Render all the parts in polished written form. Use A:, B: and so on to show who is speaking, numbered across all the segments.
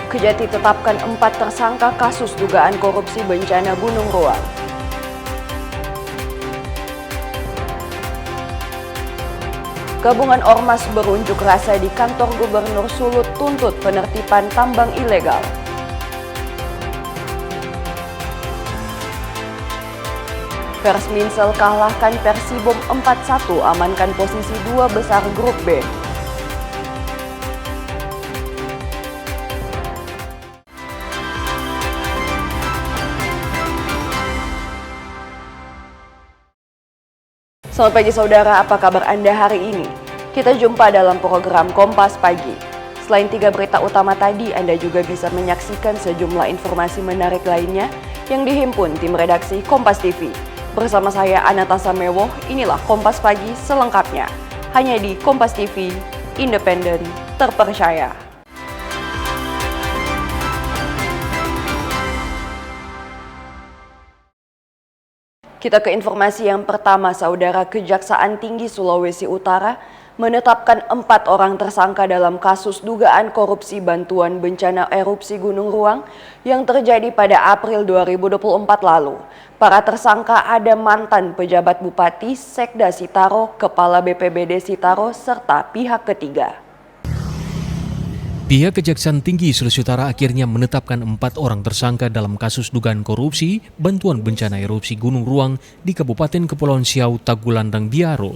A: Kejati tetapkan 4 tersangka kasus dugaan korupsi bencana Gunung Ruang. Gabungan ormas berunjuk rasa di kantor Gubernur Sulut tuntut penertiban tambang ilegal. Persminsel kalahkan Persibom 4-1, amankan posisi 2 besar grup B. Selamat pagi saudara, apa kabar Anda hari ini? Kita jumpa dalam program Kompas Pagi. Selain 3 berita utama tadi, Anda juga bisa menyaksikan sejumlah informasi menarik lainnya yang dihimpun tim redaksi Kompas TV. Bersama saya Anata Samewo, inilah Kompas Pagi selengkapnya. Hanya di Kompas TV, independen, terpercaya. Kita ke informasi yang pertama, saudara. Kejaksaan Tinggi Sulawesi Utara menetapkan 4 orang tersangka dalam kasus dugaan korupsi bantuan bencana erupsi Gunung Ruang yang terjadi pada April 2024 lalu. Para tersangka ada mantan pejabat Bupati, Sekda Sitaro, Kepala BPBD Sitaro, serta pihak ketiga.
B: Pihak Kejaksaan Tinggi Sulawesi Utara akhirnya menetapkan 4 orang tersangka dalam kasus dugaan korupsi bantuan bencana erupsi Gunung Ruang di Kabupaten Kepulauan Siau, Tagulandang, Biaro.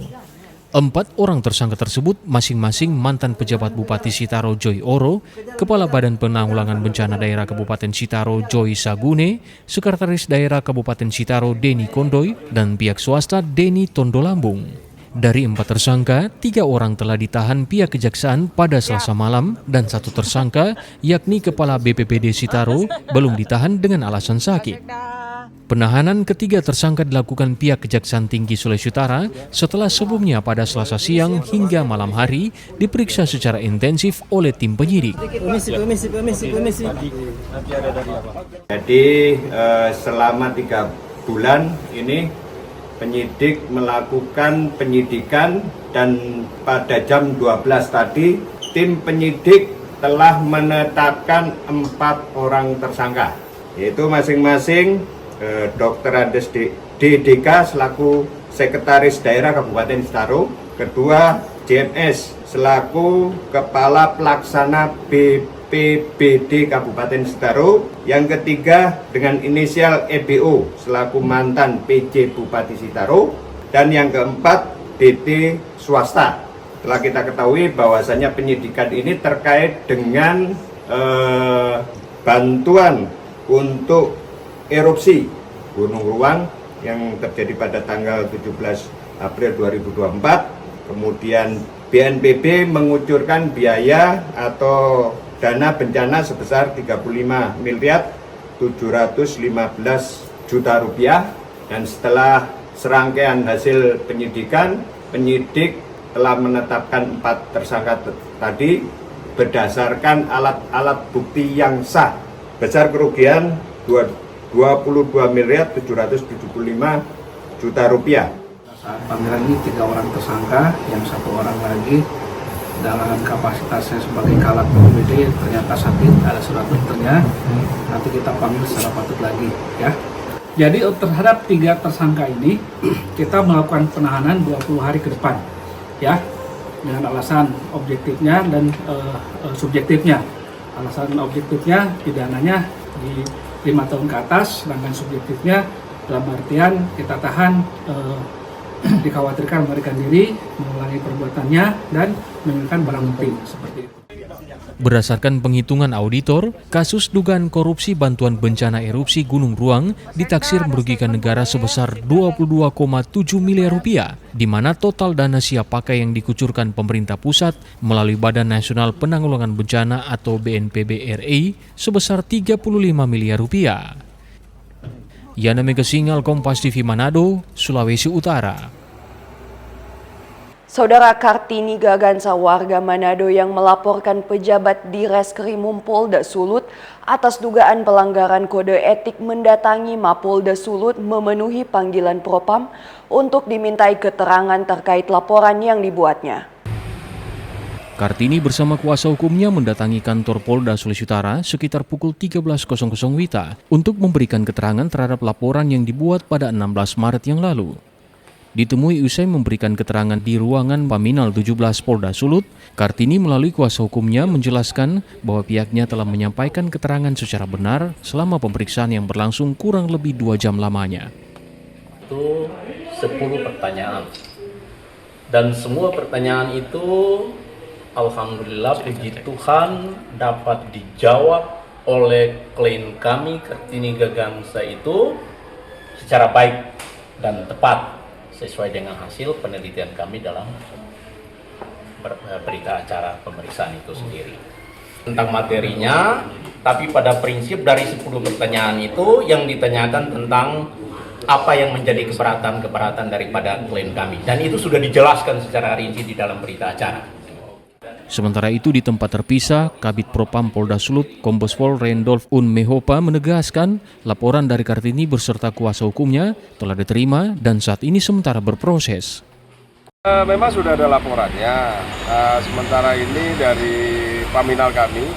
B: 4 orang tersangka tersebut masing-masing mantan pejabat Bupati Sitaro Joy Oro, Kepala Badan Penanggulangan Bencana Daerah Kabupaten Sitaro Joy Sagune, Sekretaris Daerah Kabupaten Sitaro Deni Kondoy, dan pihak swasta Deni Tondolambung. Dari 4 tersangka, 3 orang telah ditahan pihak kejaksaan pada Selasa malam dan 1 tersangka, yakni Kepala BPBD Sitaro, belum ditahan dengan alasan sakit. Penahanan ketiga tersangka dilakukan pihak Kejaksaan Tinggi Sulawesi Utara setelah sebelumnya pada Selasa siang hingga malam hari diperiksa secara intensif oleh tim penyidik.
C: Jadi selama 3 bulan ini penyidik melakukan penyidikan dan pada jam 12 tadi tim penyidik telah menetapkan 4 orang tersangka, yaitu masing-masing Dr. Andes DDK selaku Sekretaris Daerah Kabupaten Sitaro, kedua JMS selaku Kepala Pelaksana BPBD Kabupaten Sitaro, yang ketiga dengan inisial EBO selaku mantan PJ Bupati Sitaro, dan yang keempat DT swasta. Telah kita ketahui bahwasannya penyidikan ini terkait dengan bantuan untuk erupsi Gunung Ruang yang terjadi pada tanggal 17 April 2024. Kemudian BNPB mengucurkan biaya atau dana bencana sebesar 35.715 juta rupiah, dan setelah serangkaian hasil penyidikan, penyidik telah menetapkan 4 tersangka tadi berdasarkan alat-alat bukti yang sah. Besar kerugian 22.775 juta rupiah.
D: Saat panggilan ini 3 orang tersangka, yang 1 orang lagi dalam kapasitasnya sebagai Kalak BPBD ternyata sakit, ada surat dokternya. Nanti kita panggil secara patut lagi, ya. Jadi terhadap 3 tersangka ini kita melakukan penahanan 20 hari ke depan, ya, dengan alasan objektifnya dan subjektifnya. Alasan objektifnya pidananya di 5 tahun ke atas, sedangkan subjektifnya dalam artian kita tahan dikhawatirkan melarikan diri, mengulangi perbuatannya, dan menginginkan barang bukti seperti itu.
B: Berdasarkan penghitungan auditor, kasus dugaan korupsi bantuan bencana erupsi Gunung Ruang ditaksir merugikan negara sebesar 22,7 miliar rupiah, di mana total dana siap pakai yang dikucurkan pemerintah pusat melalui Badan Nasional Penanggulangan Bencana atau BNPB RI sebesar 35 miliar rupiah. Yana Megasingal, Kompas TV, Manado, Sulawesi Utara.
A: Saudara Kartini Gagansa, warga Manado yang melaporkan pejabat di Reskrimum Polda Sulut atas dugaan pelanggaran kode etik mendatangi Mapolda Sulut memenuhi panggilan Propam untuk dimintai keterangan terkait laporan yang dibuatnya.
B: Kartini bersama kuasa hukumnya mendatangi kantor Polda Sulawesi Utara sekitar pukul 13.00 WITA untuk memberikan keterangan terhadap laporan yang dibuat pada 16 Maret yang lalu. Ditemui usai memberikan keterangan di ruangan Paminal 17 Polda Sulut, Kartini melalui kuasa hukumnya menjelaskan bahwa pihaknya telah menyampaikan keterangan secara benar selama pemeriksaan yang berlangsung kurang lebih 2 jam lamanya.
E: Itu 10 pertanyaan. Dan semua pertanyaan itu alhamdulillah puji Tuhan dapat dijawab oleh klien kami Kartini Gagangsa itu secara baik dan tepat sesuai dengan hasil penelitian kami dalam berita acara pemeriksaan itu sendiri. Tentang materinya, tapi pada prinsip dari 10 pertanyaan itu yang ditanyakan tentang apa yang menjadi keberatan daripada klien kami. Dan itu sudah dijelaskan secara rinci di dalam berita acara.
B: Sementara itu di tempat terpisah, Kabid Propam Polda Sulut, Kombes Pol Randolph Unmehopa menegaskan laporan dari Kartini beserta kuasa hukumnya telah diterima dan saat ini sementara berproses.
F: Memang sudah ada laporannya, sementara ini dari Paminal kami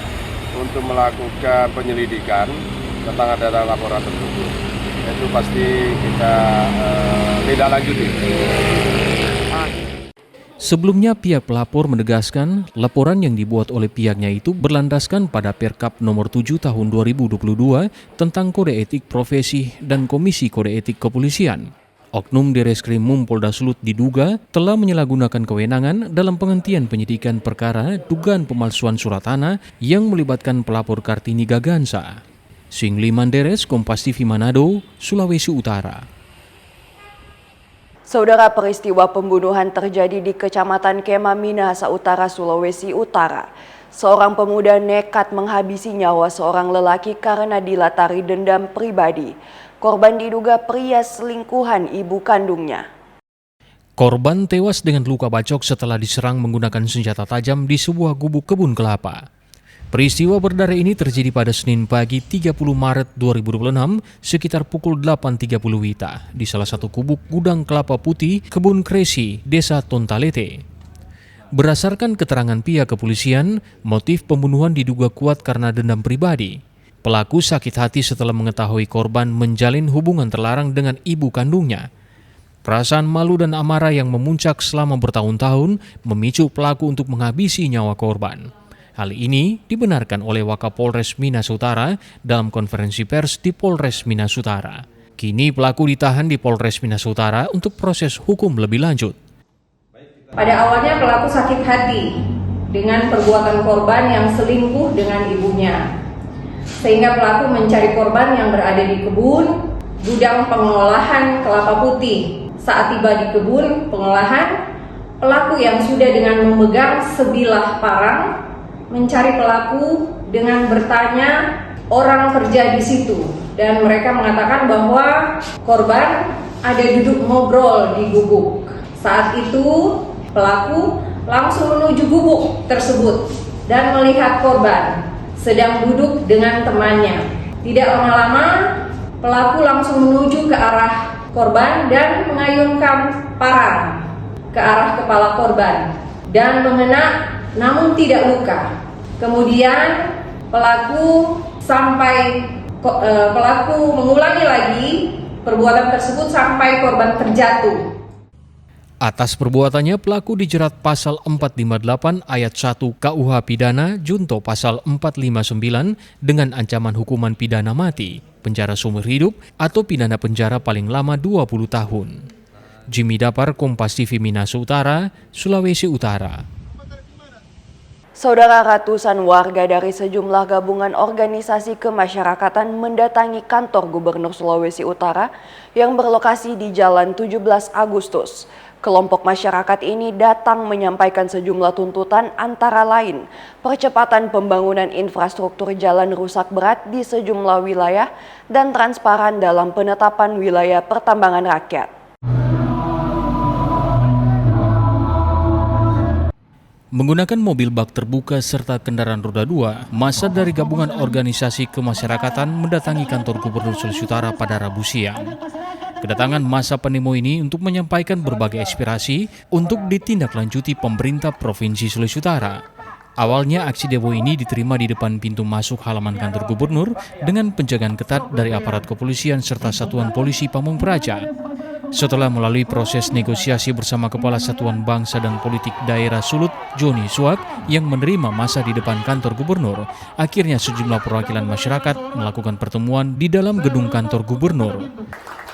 F: untuk melakukan penyelidikan tentang adanya laporan tersebut. Itu pasti kita tidak lanjuti.
B: Sebelumnya pihak pelapor menegaskan laporan yang dibuat oleh pihaknya itu berlandaskan pada Perkap nomor 7 tahun 2022 tentang kode etik profesi dan Komisi Kode Etik Kepolisian. Oknum Direskrimum Polda Sulut diduga telah menyalahgunakan kewenangan dalam penghentian penyidikan perkara dugaan pemalsuan surat tanah yang melibatkan pelapor Kartini Gagangsa. Singli Manderes, Kompas TV Manado, Sulawesi Utara.
A: Saudara, peristiwa pembunuhan terjadi di Kecamatan Kema, Minahasa Utara, Sulawesi Utara. Seorang pemuda nekat menghabisi nyawa seorang lelaki karena dilatari dendam pribadi. Korban diduga pria selingkuhan ibu kandungnya.
B: Korban tewas dengan luka bacok setelah diserang menggunakan senjata tajam di sebuah gubuk kebun kelapa. Peristiwa berdarah ini terjadi pada Senin pagi 30 Maret 2026 sekitar pukul 8.30 WITA di salah satu gubuk gudang kelapa putih Kebun Kresi, Desa Tontalete. Berdasarkan keterangan pihak kepolisian, motif pembunuhan diduga kuat karena dendam pribadi. Pelaku sakit hati setelah mengetahui korban menjalin hubungan terlarang dengan ibu kandungnya. Perasaan malu dan amarah yang memuncak selama bertahun-tahun memicu pelaku untuk menghabisi nyawa korban. Hal ini dibenarkan oleh Wakapolres Minahasa Utara dalam konferensi pers di Polres Minahasa Utara. Kini pelaku ditahan di Polres Minahasa Utara untuk proses hukum lebih lanjut.
G: Pada awalnya pelaku sakit hati dengan perbuatan korban yang selingkuh dengan ibunya. Sehingga pelaku mencari korban yang berada di kebun, gudang pengolahan kelapa putih. Saat tiba di kebun pengolahan, pelaku yang sudah dengan memegang sebilah parang mencari pelaku dengan bertanya orang kerja di situ, dan mereka mengatakan bahwa korban ada duduk ngobrol di gubuk. Saat itu pelaku langsung menuju gubuk tersebut dan melihat korban sedang duduk dengan temannya. Tidak lama-lama pelaku langsung menuju ke arah korban dan mengayunkan parang ke arah kepala korban dan mengena namun tidak luka. Kemudian pelaku mengulangi lagi perbuatan tersebut sampai korban terjatuh.
B: Atas perbuatannya pelaku dijerat pasal 458 ayat 1 KUH Pidana junto pasal 459 dengan ancaman hukuman pidana mati, penjara seumur hidup atau pidana penjara paling lama 20 tahun. Jimmy Dapar, Kompas TV Minahasa Utara, Sulawesi Utara.
A: Saudara, ratusan warga dari sejumlah gabungan organisasi kemasyarakatan mendatangi kantor Gubernur Sulawesi Utara yang berlokasi di Jalan 17 Agustus. Kelompok masyarakat ini datang menyampaikan sejumlah tuntutan antara lain percepatan pembangunan infrastruktur jalan rusak berat di sejumlah wilayah dan transparan dalam penetapan wilayah pertambangan rakyat.
B: Menggunakan mobil bak terbuka serta kendaraan roda 2, massa dari gabungan organisasi kemasyarakatan mendatangi kantor Gubernur Sulawesi Utara pada Rabu siang. Kedatangan massa pendemo ini untuk menyampaikan berbagai aspirasi untuk ditindaklanjuti pemerintah Provinsi Sulawesi Utara. Awalnya aksi demo ini diterima di depan pintu masuk halaman kantor gubernur dengan penjagaan ketat dari aparat kepolisian serta Satuan Polisi Pamong Praja. Setelah melalui proses negosiasi bersama Kepala Satuan Bangsa dan Politik Daerah Sulut, Joni Suak, yang menerima massa di depan kantor gubernur, akhirnya sejumlah perwakilan masyarakat melakukan pertemuan di dalam gedung kantor gubernur.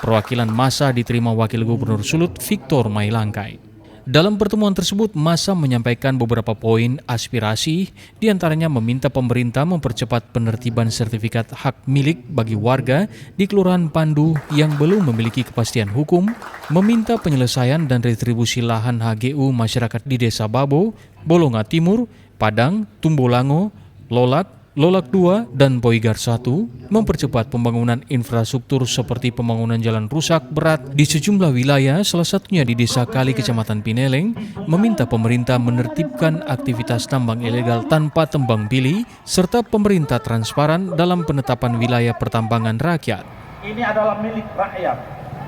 B: Perwakilan massa diterima Wakil Gubernur Sulut, Victor Mailangkai. Dalam pertemuan tersebut, massa menyampaikan beberapa poin aspirasi, diantaranya meminta pemerintah mempercepat penertiban sertifikat hak milik bagi warga di Kelurahan Pandu yang belum memiliki kepastian hukum, meminta penyelesaian dan retribusi lahan HGU masyarakat di Desa Babo, Bolonga Timur, Padang, Tumbolango, Lolak 2, dan Poigar 1, mempercepat pembangunan infrastruktur seperti pembangunan jalan rusak berat di sejumlah wilayah, salah satunya di Desa Kali, Kecamatan Pineleng, meminta pemerintah menertibkan aktivitas tambang ilegal tanpa tembang pilih, serta pemerintah transparan dalam penetapan wilayah pertambangan rakyat.
H: Ini adalah milik rakyat.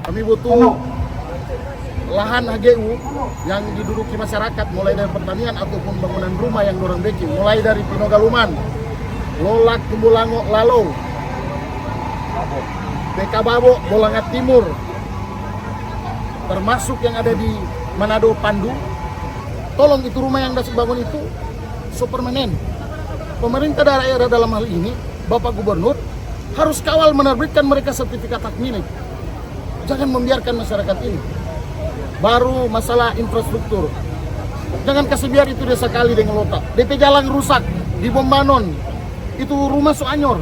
I: Kami butuh lahan HGU yang diduduki masyarakat, mulai dari pertanian ataupun bangunan rumah yang dorang bikin, mulai dari Pinogaluman, Lolak, Tumbulango, Lalo, BK Babo, Bolonga Timur, termasuk yang ada di Manado, Pandu. Tolong itu rumah yang dibangun itu supermanen. Pemerintah daerah dalam hal ini, Bapak Gubernur, harus kawal menerbitkan mereka sertifikat hak milik. Jangan membiarkan masyarakat ini. Baru masalah infrastruktur. Jangan kasih biar itu Desa Kali dengan Lotak. DP jalan rusak di Bombanon. Itu rumah Soanyor,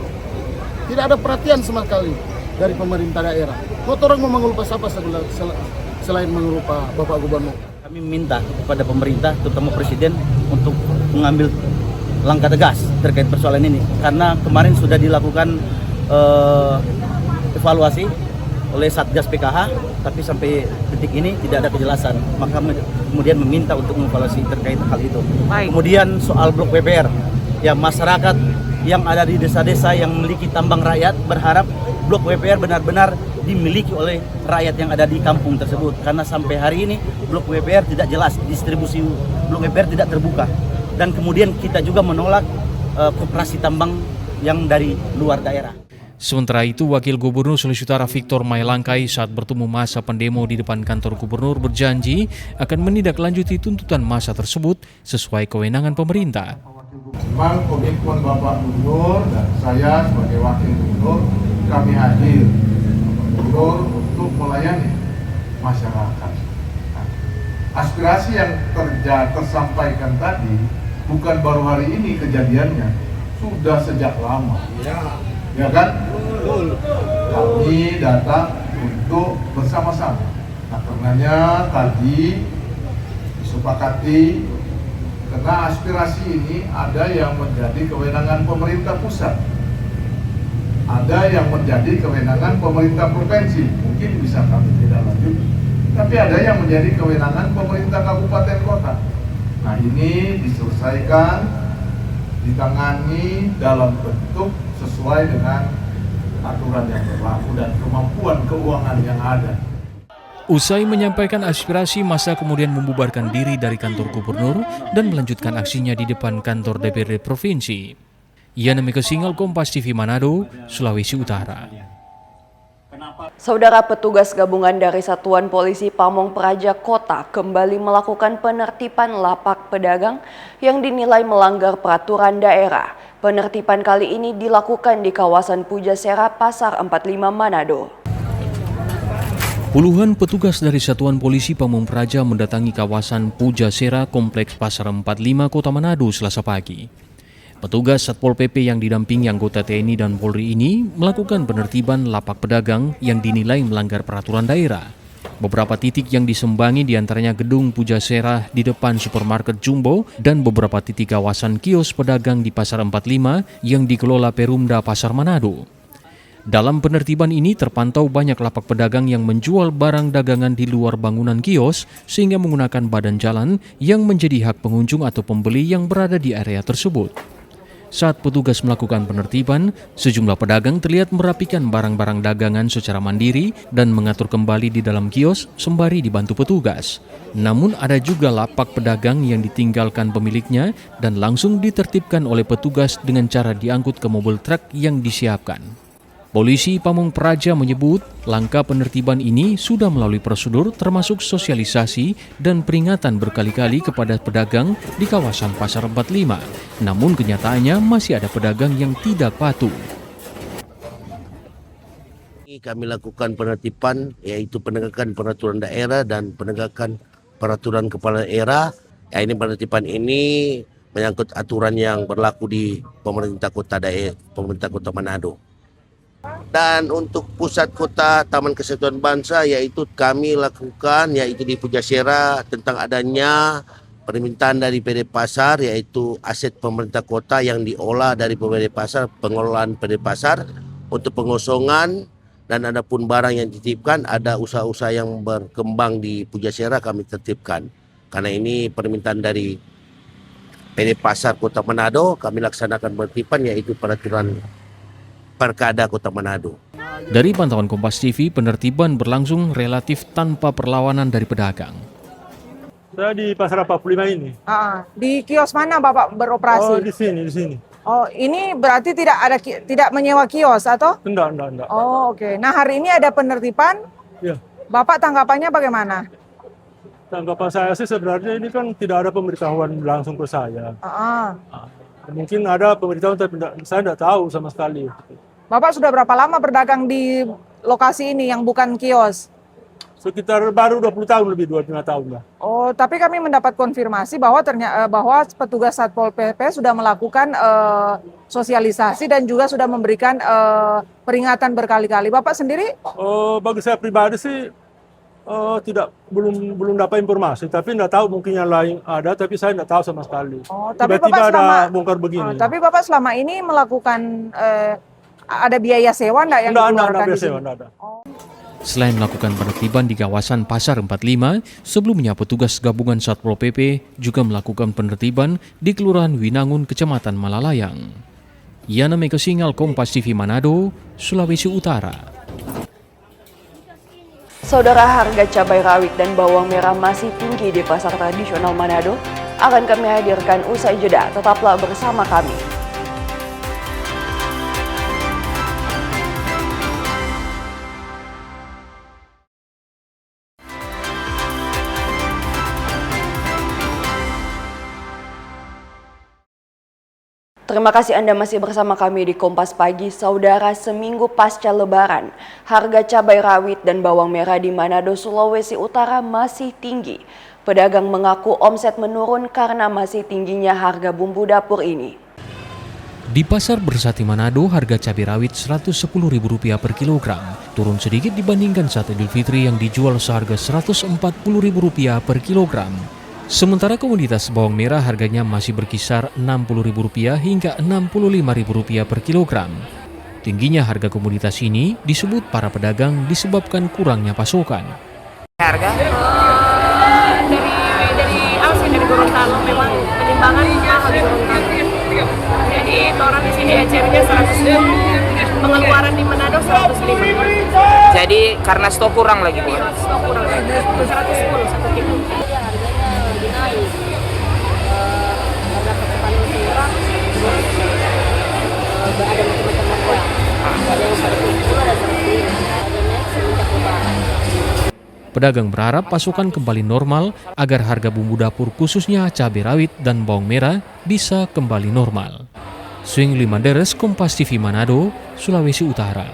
I: tidak ada perhatian sama sekali dari pemerintah daerah. Orang mau mengelupa siapa selain mengelupa Bapak Gubernur?
J: Kami minta kepada pemerintah, terutama Presiden, untuk mengambil langkah tegas terkait persoalan ini. Karena kemarin sudah dilakukan evaluasi oleh Satgas PKH, tapi sampai detik ini tidak ada kejelasan. Maka kemudian meminta untuk mengevaluasi terkait hal itu. Kemudian soal blok WPR, ya masyarakat yang ada di desa-desa yang memiliki tambang rakyat berharap blok WPR benar-benar dimiliki oleh rakyat yang ada di kampung tersebut, karena sampai hari ini blok WPR tidak jelas, distribusi blok WPR tidak terbuka. Dan kemudian kita juga menolak koperasi tambang yang dari luar daerah.
B: Sementara itu, Wakil Gubernur Sulawesi Utara Victor Mailangkai saat bertemu massa pendemo di depan kantor gubernur berjanji akan menindaklanjuti tuntutan massa tersebut sesuai kewenangan pemerintah.
I: Memang komitmen Bapak Gubernur dan saya sebagai Wakil Gubernur, kami hadir Gubernur untuk melayani masyarakat. Nah, aspirasi yang tersampaikan tadi bukan baru hari ini kejadiannya, sudah sejak lama. Ya kan? Kami datang untuk bersama-sama. Nah, karenanya tadi disepakati, karena aspirasi ini ada yang menjadi kewenangan pemerintah pusat, ada yang menjadi kewenangan pemerintah provinsi, mungkin bisa kami tidak lanjut, tapi ada yang menjadi kewenangan pemerintah kabupaten kota. Nah, ini diselesaikan, ditangani dalam bentuk sesuai dengan aturan yang berlaku dan kemampuan keuangan yang ada.
B: Usai menyampaikan aspirasi, massa kemudian membubarkan diri dari kantor gubernur dan melanjutkan aksinya di depan kantor DPRD Provinsi. Yana Mika Singal, Kompas TV Manado, Sulawesi Utara.
A: Saudara, petugas gabungan dari Satuan Polisi Pamong Praja Kota kembali melakukan penertiban lapak pedagang yang dinilai melanggar peraturan daerah. Penertiban kali ini dilakukan di kawasan Pujasera, Pasar 45 Manado.
B: Puluhan petugas dari Satuan Polisi Pamong Praja mendatangi kawasan Pujasera, Kompleks Pasar 45 Kota Manado Selasa pagi. Petugas Satpol PP yang didampingi anggota TNI dan Polri ini melakukan penertiban lapak pedagang yang dinilai melanggar peraturan daerah. Beberapa titik yang disembangi diantaranya gedung Pujasera di depan supermarket Jumbo dan beberapa titik kawasan kios pedagang di Pasar 45 yang dikelola Perumda Pasar Manado. Dalam penertiban ini terpantau banyak lapak pedagang yang menjual barang dagangan di luar bangunan kios sehingga menggunakan badan jalan yang menjadi hak pengunjung atau pembeli yang berada di area tersebut. saat petugas melakukan penertiban, sejumlah pedagang terlihat merapikan barang-barang dagangan secara mandiri dan mengatur kembali di dalam kios sembari dibantu petugas. Namun ada juga lapak pedagang yang ditinggalkan pemiliknya dan langsung ditertibkan oleh petugas dengan cara diangkut ke mobil truk yang disiapkan. Polisi Pamong Praja menyebut langkah penertiban ini sudah melalui prosedur termasuk sosialisasi dan peringatan berkali-kali kepada pedagang di kawasan Pasar 45. Namun kenyataannya masih ada pedagang yang tidak patuh.
K: Kami lakukan penertiban yaitu penegakan peraturan daerah dan penegakan peraturan kepala daerah. Ini penertiban ini menyangkut aturan yang berlaku di pemerintah Kota Manado. Dan untuk pusat kota Taman Kesatuan Bangsa yaitu kami lakukan yaitu di Pujasera tentang adanya permintaan dari PD Pasar yaitu aset pemerintah kota yang diolah dari PD Pasar, pengelolaan PD Pasar untuk pengosongan, dan adapun barang yang dititipkan ada usaha-usaha yang berkembang di Pujasera kami tertibkan. Karena ini permintaan dari PD Pasar Kota Manado, kami laksanakan penertiban yaitu peraturan Perkada Kota Manado.
B: Dari pantauan Kompas TV, penertiban berlangsung relatif tanpa perlawanan dari pedagang.
L: Saya di Pasar 45 ini.
M: Di kios mana Bapak beroperasi?
L: Oh, di sini.
M: Oh, ini berarti tidak menyewa kios atau?
L: Enggak.
M: Oh, oke. Nah, hari ini ada penertiban.
L: Ya.
M: Bapak tanggapannya bagaimana?
L: Tanggapan saya sih sebenarnya ini kan tidak ada pemberitahuan langsung ke saya. Mungkin ada pemberitahuan tapi saya tidak tahu sama sekali.
M: Bapak sudah berapa lama berdagang di lokasi ini yang bukan kios?
L: Sekitar baru 20 tahun, lebih 25 tahun lah.
M: Oh, tapi kami mendapat konfirmasi bahwa bahwa petugas Satpol PP sudah melakukan sosialisasi dan juga sudah memberikan peringatan berkali-kali. Bapak sendiri?
L: Bagi saya pribadi sih belum dapat informasi, tapi tidak tahu mungkin yang lain ada, tapi saya tidak tahu sama sekali.
M: Tapi
L: tiba-tiba
M: Bapak
L: ada bongkar begini.
M: Tapi Bapak selama ini melakukan ada biaya sewa enggak yang dikeluarkan di sini?
L: Enggak ada.
B: Selain melakukan penertiban di kawasan Pasar 45, sebelumnya petugas gabungan Satpol PP juga melakukan penertiban di Kelurahan Winangun, Kecamatan Malalayang. Yana Mega Singal, Kompas TV Manado, Sulawesi Utara.
A: Saudara, harga cabai rawit dan bawang merah masih tinggi di pasar tradisional Manado. Akan kami hadirkan usai jeda. Tetaplah bersama kami. Terima kasih Anda masih bersama kami di Kompas Pagi. Saudara, seminggu pasca Lebaran, harga cabai rawit dan bawang merah di Manado, Sulawesi Utara masih tinggi. Pedagang mengaku omset menurun karena masih tingginya harga bumbu dapur ini.
B: Di Pasar Bersati Manado, harga cabai rawit Rp110.000 per kilogram, turun sedikit dibandingkan saat Idul Fitri yang dijual seharga Rp140.000 per kilogram. Sementara komoditas bawang merah harganya masih berkisar Rp60.000 hingga Rp65.000 per kilogram. Tingginya harga komoditas ini disebut para pedagang disebabkan kurangnya pasokan.
N: Harga dari Gorontalo memang penimbangan mahal di Gorontalo. Jadi orang di sini ECR-nya 110, pengeluaran di Manado 105. Jadi karena stok kurang lagi, Bu. Stok kurang. 110 1 kilo.
B: Pedagang berharap pasokan kembali normal agar harga bumbu dapur khususnya cabai rawit dan bawang merah bisa kembali normal. Swing Limanderes, Kompas TV Manado, Sulawesi Utara.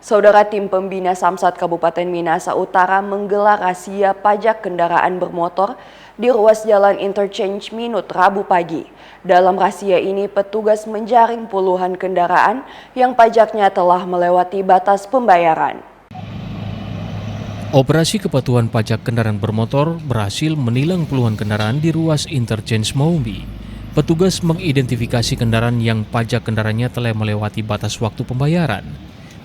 A: Saudara, tim pembina Samsat Kabupaten Minahasa Utara menggelar razia pajak kendaraan bermotor di ruas jalan Interchange Minut Rabu pagi. Dalam razia ini, petugas menjaring puluhan kendaraan yang pajaknya telah melewati batas pembayaran.
B: Operasi kepatuhan pajak kendaraan bermotor berhasil menilang puluhan kendaraan di ruas Interchange Maumbi. Petugas mengidentifikasi kendaraan yang pajak kendaraannya telah melewati batas waktu pembayaran.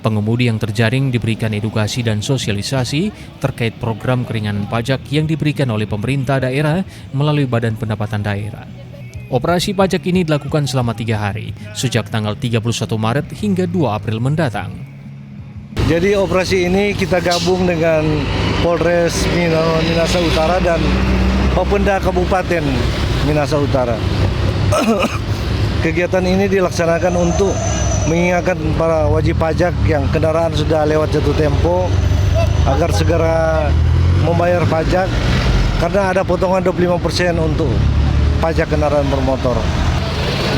B: Pengemudi yang terjaring diberikan edukasi dan sosialisasi terkait program keringanan pajak yang diberikan oleh pemerintah daerah melalui Badan Pendapatan Daerah. Operasi pajak ini dilakukan selama 3 hari, sejak tanggal 31 Maret hingga 2 April mendatang.
O: Jadi operasi ini kita gabung dengan Polres Minahasa Utara dan Bapenda Kabupaten Minahasa Utara. Kegiatan ini dilaksanakan untuk mengingatkan para wajib pajak yang kendaraan sudah lewat jatuh tempo agar segera membayar pajak karena ada potongan 25% untuk pajak kendaraan bermotor.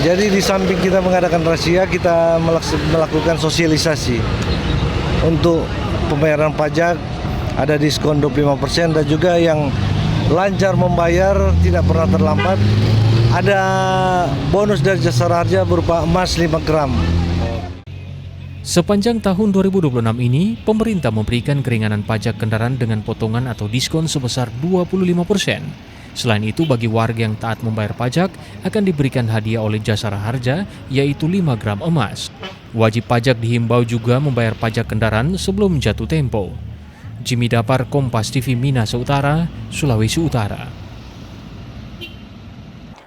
O: Jadi di samping kita mengadakan razia, kita melakukan sosialisasi untuk pembayaran pajak, ada diskon 25% dan juga yang lancar membayar tidak pernah terlambat, ada bonus dari Jasara Harja berupa emas 5 gram.
B: Sepanjang tahun 2026 ini, pemerintah memberikan keringanan pajak kendaraan dengan potongan atau diskon sebesar 25%. Selain itu, bagi warga yang taat membayar pajak, akan diberikan hadiah oleh Jasara Harja, yaitu 5 gram emas. Wajib pajak dihimbau juga membayar pajak kendaraan sebelum jatuh tempo. Jimmy Dapar, Kompas TV, Minahasa Utara, Sulawesi Utara.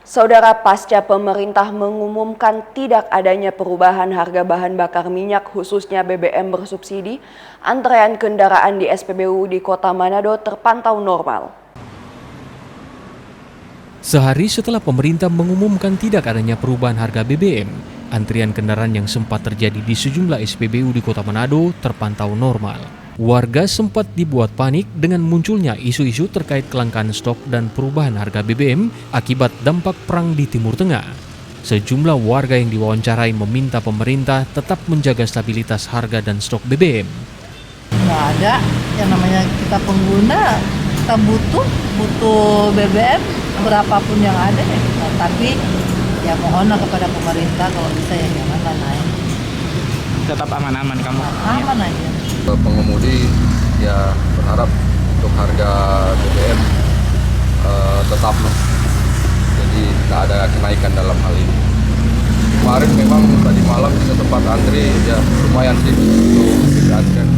A: Saudara, pasca pemerintah mengumumkan tidak adanya perubahan harga bahan bakar minyak khususnya BBM bersubsidi, antrean kendaraan di SPBU di Kota Manado terpantau normal.
B: Sehari setelah pemerintah mengumumkan tidak adanya perubahan harga BBM, antrian kendaraan yang sempat terjadi di sejumlah SPBU di Kota Manado terpantau normal. Warga sempat dibuat panik dengan munculnya isu-isu terkait kelangkaan stok dan perubahan harga BBM akibat dampak perang di Timur Tengah. Sejumlah warga yang diwawancarai meminta pemerintah tetap menjaga stabilitas harga dan stok BBM.
P: Nggak ada, yang namanya kita pengguna, kita butuh BBM berapapun yang ada ya kita. Tapi ya mohonlah kepada pemerintah kalau bisa ya janganlah naik.
Q: Tetap aman-aman kamu?
P: Aman aja.
F: Pengemudi ya berharap untuk harga BBM tetap, jadi tidak ada kenaikan dalam hal ini. Kemarin memang tadi malam kita sempat antri, ya lumayan sih untuk antrian.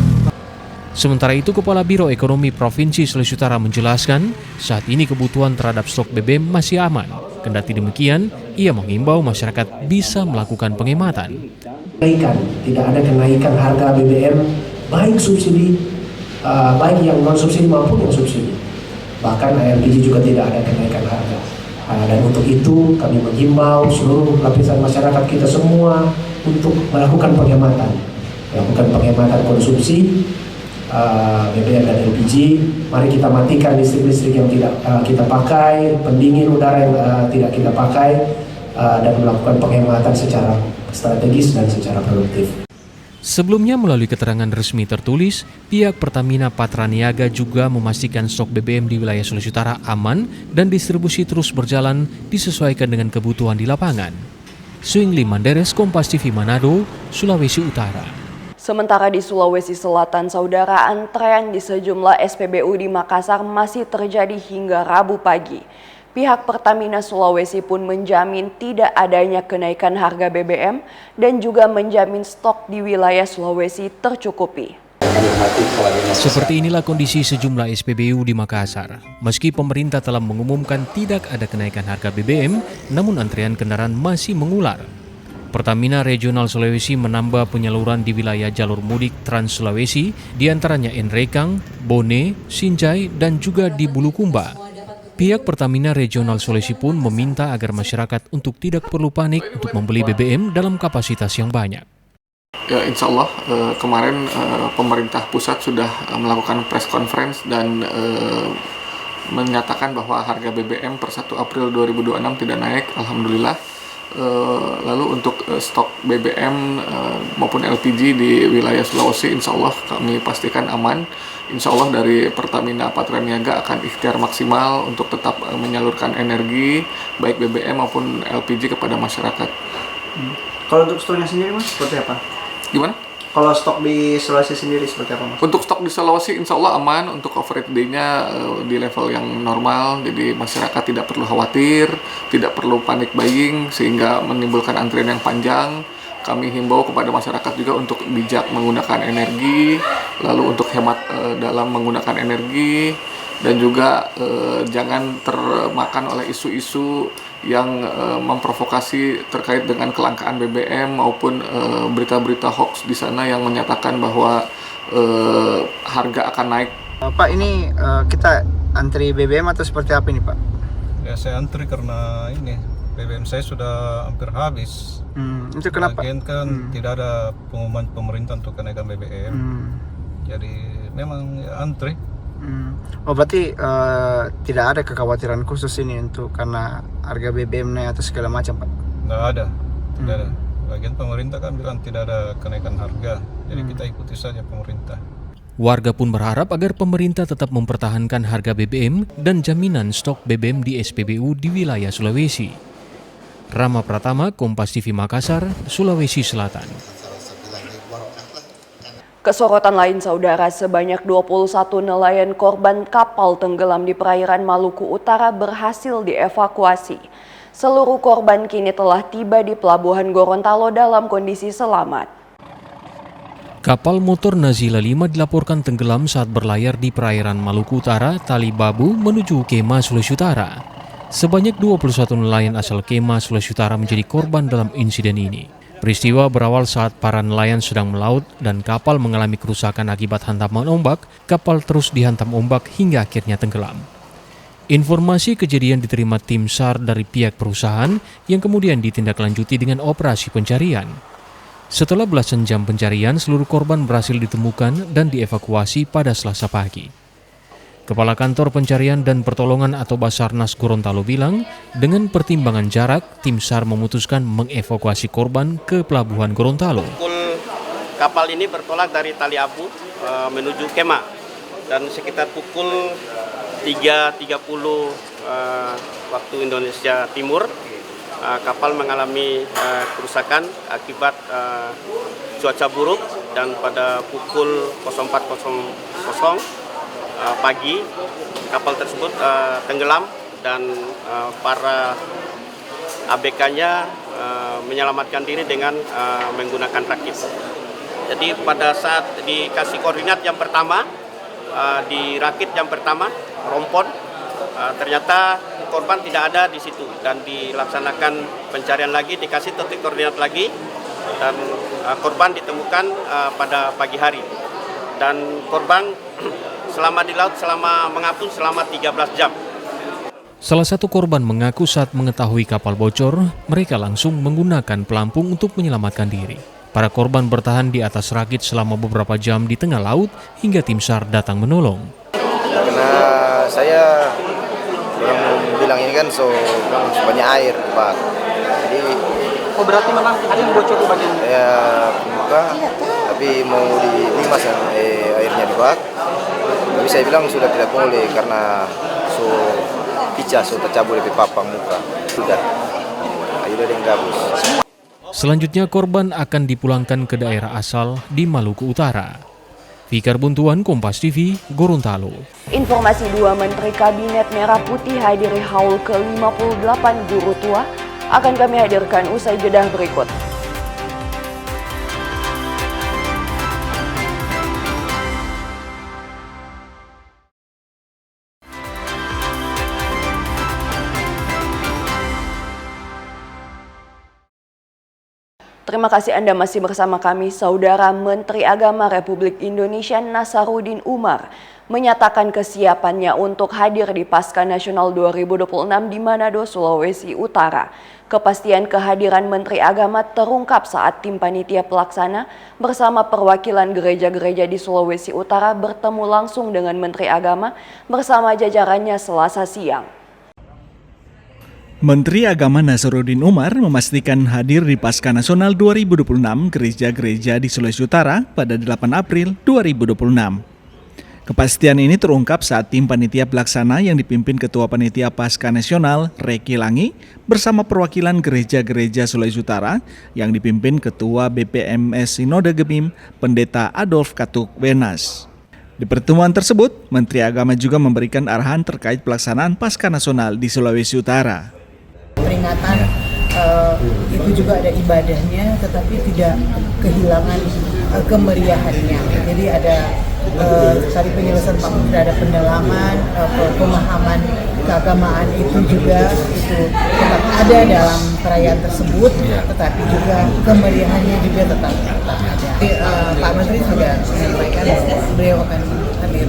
B: Sementara itu, Kepala Biro Ekonomi Provinsi Sulawesi Utara menjelaskan saat ini kebutuhan terhadap stok BBM masih aman. Kendati demikian, ia mengimbau masyarakat bisa melakukan penghematan.
R: Tidak ada kenaikan harga BBM, baik subsidi, baik yang non subsidi maupun yang subsidi. Bahkan LPG juga tidak ada kenaikan harga. Dan untuk itu kami menghimbau seluruh lapisan masyarakat kita semua untuk melakukan penghematan konsumsi BBM dan LPG. Mari kita matikan listrik-listrik yang tidak kita pakai, pendingin udara yang tidak kita pakai, dan melakukan penghematan secara strategis dan secara produktif.
B: Sebelumnya melalui keterangan resmi tertulis, pihak Pertamina Patraniaga juga memastikan stok BBM di wilayah Sulawesi Utara aman dan distribusi terus berjalan disesuaikan dengan kebutuhan di lapangan. Suingli Manderes, Kompas TV Manado, Sulawesi Utara.
A: Sementara di Sulawesi Selatan, saudara, antrean di sejumlah SPBU di Makassar masih terjadi hingga Rabu pagi. Pihak Pertamina Sulawesi pun menjamin tidak adanya kenaikan harga BBM dan juga menjamin stok di wilayah Sulawesi tercukupi.
B: Seperti inilah kondisi sejumlah SPBU di Makassar. Meski pemerintah telah mengumumkan tidak ada kenaikan harga BBM, namun antrean kendaraan masih mengular. Pertamina Regional Sulawesi menambah penyaluran di wilayah jalur mudik Trans Sulawesi, diantaranya Nrekang, Bone, Sinjai, dan juga di Bulukumba. Pihak Pertamina Regional Sulawesi pun meminta agar masyarakat untuk tidak perlu panik untuk membeli BBM dalam kapasitas yang banyak.
S: Ya, insya Allah kemarin pemerintah pusat sudah melakukan press conference dan menyatakan bahwa harga BBM per 1 April 2026 tidak naik, alhamdulillah. Lalu untuk stok BBM maupun LPG di wilayah Sulawesi, insya Allah kami pastikan aman. Insya Allah dari Pertamina Patraniaga akan ikhtiar maksimal untuk tetap menyalurkan energi baik BBM maupun LPG kepada masyarakat.
Q: Kalau untuk stoknya sendiri Mas, seperti apa?
S: Gimana?
Q: Kalau stok di Sulawesi sendiri seperti apa Mas?
S: Untuk stok di Sulawesi insya Allah aman, untuk coverage day-nya di level yang normal, jadi masyarakat tidak perlu khawatir, tidak perlu panik buying sehingga menimbulkan antrian yang panjang. Kami himbau kepada masyarakat juga untuk bijak menggunakan energi, lalu untuk hemat dalam menggunakan energi, dan juga jangan termakan oleh isu-isu yang memprovokasi terkait dengan kelangkaan BBM maupun berita-berita hoax di sana yang menyatakan bahwa harga akan naik.
Q: Pak, ini kita antri BBM atau seperti apa ini, Pak?
T: Ya, saya antri karena ini BBM saya sudah hampir habis.
Q: Itu kenapa?
T: Lagian kan tidak ada pengumuman pemerintah untuk kenaikan BBM. Jadi memang ya, antri.
Q: Oh, berarti tidak ada kekhawatiran khusus ini untuk karena harga BBM naik atau segala macam, Pak?
T: Tidak ada. Lagian pemerintah kan bilang tidak ada kenaikan harga. Jadi kita ikuti saja pemerintah.
B: Warga pun berharap agar pemerintah tetap mempertahankan harga BBM dan jaminan stok BBM di SPBU di wilayah Sulawesi. Rama Pratama, Kompas TV Makassar, Sulawesi Selatan.
A: Kesorotan lain, saudara, sebanyak 21 nelayan korban kapal tenggelam di perairan Maluku Utara berhasil dievakuasi. Seluruh korban kini telah tiba di Pelabuhan Gorontalo dalam kondisi selamat.
B: Kapal motor Nazila 5 dilaporkan tenggelam saat berlayar di perairan Maluku Utara, Talibabu menuju Kema, Sulawesi Utara. Sebanyak 21 nelayan asal Kema, Sulawesi Utara menjadi korban dalam insiden ini. Peristiwa berawal saat para nelayan sedang melaut dan kapal mengalami kerusakan akibat hantaman ombak. Kapal terus dihantam ombak hingga akhirnya tenggelam. Informasi kejadian diterima tim SAR dari pihak perusahaan yang kemudian ditindaklanjuti dengan operasi pencarian. Setelah belasan jam pencarian, seluruh korban berhasil ditemukan dan dievakuasi pada Selasa pagi. Kepala Kantor Pencarian dan Pertolongan atau Basarnas Gorontalo bilang, dengan pertimbangan jarak, tim SAR memutuskan mengevakuasi korban ke Pelabuhan Gorontalo.
U: Kapal ini bertolak dari Taliabu menuju Kema dan sekitar pukul 3.30 waktu Indonesia Timur. Kapal mengalami kerusakan akibat cuaca buruk dan pada pukul 04.00 pagi kapal tersebut tenggelam dan para ABK-nya menyelamatkan diri dengan menggunakan rakit. Jadi pada saat dikasih koordinat yang pertama, di rakit yang pertama, rompon, ternyata korban tidak ada di situ dan dilaksanakan pencarian lagi, dikasih titik koordinat lagi dan korban ditemukan pada pagi hari dan korban selama di laut mengapung selama 13 jam.
B: Salah satu korban mengaku saat mengetahui kapal bocor, mereka langsung menggunakan pelampung untuk menyelamatkan diri. Para korban bertahan di atas rakit selama beberapa jam di tengah laut hingga tim SAR datang menolong.
V: Karena saya bilang ini kan banyak air, Pak. Jadi
Q: berarti memang ada yang bocor di bagian
V: ya buka, tapi mau dilimas kan airnya di bak. Tapi saya bilang sudah tidak boleh karena tercabut dari papang muka. Sudah ada yang gabus.
B: Selanjutnya korban akan dipulangkan ke daerah asal di Maluku Utara. Fikar Buntuan, Kompas TV, Gorontalo.
A: Informasi 2 Menteri Kabinet Merah Putih hadiri haul ke-58 guru tua akan kami hadirkan usai jeda berikut. Terima kasih Anda masih bersama kami. Saudara Menteri Agama Republik Indonesia Nasaruddin Umar menyatakan kesiapannya untuk hadir di Pasca Nasional 2026 di Manado, Sulawesi Utara. Kepastian kehadiran Menteri Agama terungkap saat tim panitia pelaksana bersama perwakilan gereja-gereja di Sulawesi Utara bertemu langsung dengan Menteri Agama bersama jajarannya Selasa siang.
W: Menteri Agama Nasaruddin Umar memastikan hadir di Pasca Nasional 2026 gereja-gereja di Sulawesi Utara pada 8 April 2026. Kepastian ini terungkap saat tim panitia pelaksana yang dipimpin Ketua Panitia Pasca Nasional Reki Langi bersama perwakilan gereja-gereja Sulawesi Utara yang dipimpin Ketua BPMS Sinode Gemim Pendeta Adolf Katuk Wenas. Di pertemuan tersebut, Menteri Agama juga memberikan arahan terkait pelaksanaan Pasca Nasional di Sulawesi Utara.
X: Peringatan itu juga ada ibadahnya, tetapi tidak kehilangan kemeriahannya. Jadi ada tadi penjelasan Pak Menteri, ada pendalaman, pemahaman keagamaan itu juga itu tetap ada dalam perayaan tersebut, tetapi juga kemeriahannya juga tetap ada. Pak Menteri sudah menyampaikan beliau akan hadir.